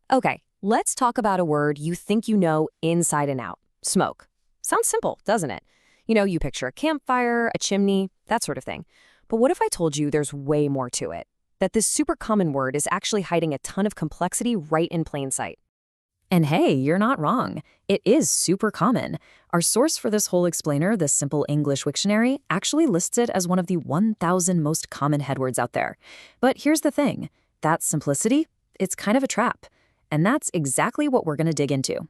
Okay, let's talk about a word you think you know inside and out. Smoke. Sounds simple, doesn't it? You picture a campfire, a chimney, that sort of thing. But what if I told you there's way more to it? That this super common word is actually hiding a ton of complexity right in plain sight. And hey, you're not wrong. It is super common. Our source for this whole explainer, the Simple English Wiktionary, actually lists it as one of the 1,000 most common headwords out there. But here's the thing. That simplicity, it's kind of a trap. And that's exactly what we're going to dig into.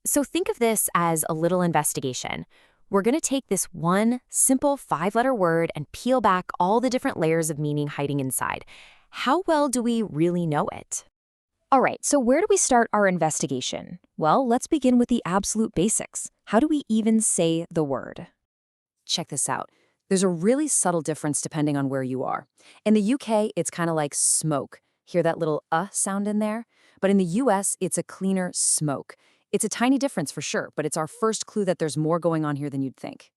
So think of this as a little investigation. We're going to take this one simple 5-letter word and peel back all the different layers of meaning hiding inside. How well do we really know it? All right, so where do we start our investigation? Well, let's begin with the absolute basics. How do we even say the word? Check this out. There's a really subtle difference depending on where you are. In the UK, it's kind of like smoke. Hear that little sound in there? But in the US, it's a cleaner smoke. It's a tiny difference for sure, but it's our first clue that there's more going on here than you'd think.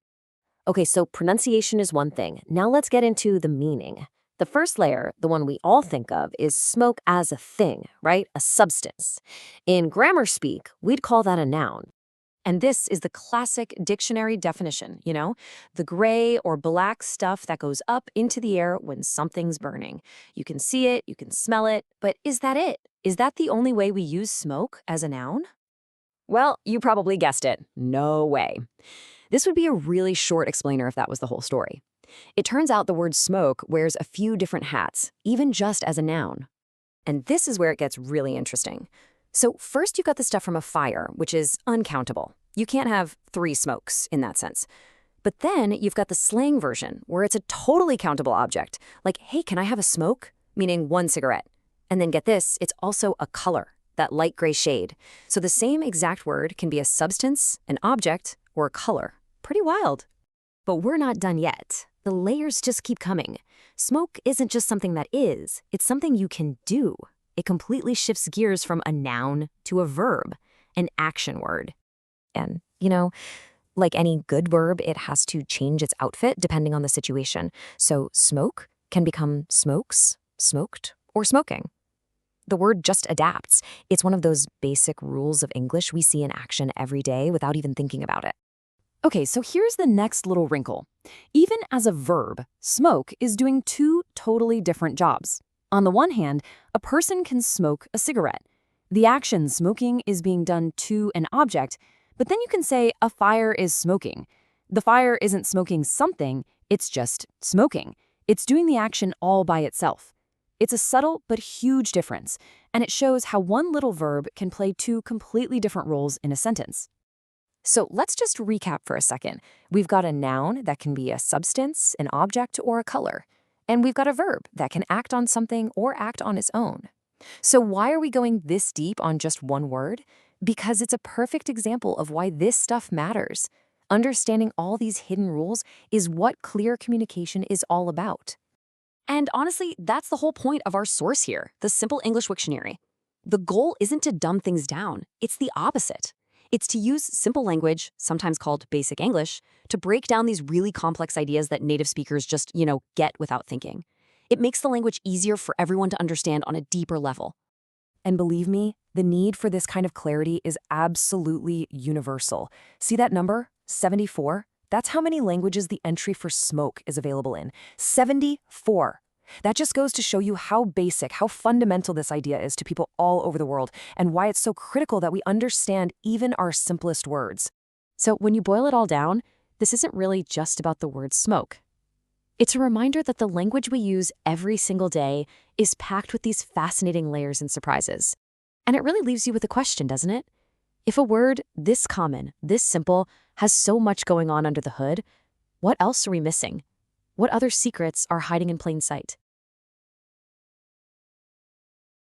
Okay, so pronunciation is one thing. Now let's get into the meaning. The first layer, the one we all think of, is smoke as a thing, right? A substance. In grammar speak, we'd call that a noun. And this is the classic dictionary definition, the gray or black stuff that goes up into the air when something's burning. You can see it, you can smell it, but is that it? Is that the only way we use smoke as a noun? Well, you probably guessed it. No way. This would be a really short explainer if that was the whole story. It turns out the word smoke wears a few different hats, even just as a noun. And this is where it gets really interesting. So first you've got the stuff from a fire, which is uncountable. You can't have 3 smokes in that sense. But then you've got the slang version, where it's a totally countable object. Like, hey, can I have a smoke? Meaning 1 cigarette. And then get this, it's also a color, that light gray shade. So the same exact word can be a substance, an object, or a color. Pretty wild. But we're not done yet. The layers just keep coming. Smoke isn't just something that is, it's something you can do. It completely shifts gears from a noun to a verb, an action word. And, like any good verb, it has to change its outfit depending on the situation. So smoke can become smokes, smoked, or smoking. The word just adapts. It's one of those basic rules of English we see in action every day without even thinking about it. Okay, so here's the next little wrinkle. Even as a verb, smoke is doing 2 totally different jobs. On the one hand, a person can smoke a cigarette. The action smoking is being done to an object, but then you can say a fire is smoking. The fire isn't smoking something, it's just smoking. It's doing the action all by itself. It's a subtle but huge difference, and it shows how one little verb can play 2 completely different roles in a sentence. So let's just recap for a second. We've got a noun that can be a substance, an object, or a color. And we've got a verb that can act on something or act on its own. So why are we going this deep on just one word? Because it's a perfect example of why this stuff matters. Understanding all these hidden rules is what clear communication is all about. And honestly, that's the whole point of our source here, the Simple English Wiktionary. The goal isn't to dumb things down, it's the opposite. It's to use simple language, sometimes called basic English, to break down these really complex ideas that native speakers just, get without thinking. It makes the language easier for everyone to understand on a deeper level. And believe me, the need for this kind of clarity is absolutely universal. See that number? 74? That's how many languages the entry for smoke is available in. 74. That just goes to show you how basic, how fundamental this idea is to people all over the world, and why it's so critical that we understand even our simplest words. So when you boil it all down, this isn't really just about the word smoke. It's a reminder that the language we use every single day is packed with these fascinating layers and surprises. And it really leaves you with a question, doesn't it? If a word this common, this simple, has so much going on under the hood, what else are we missing? What other secrets are hiding in plain sight?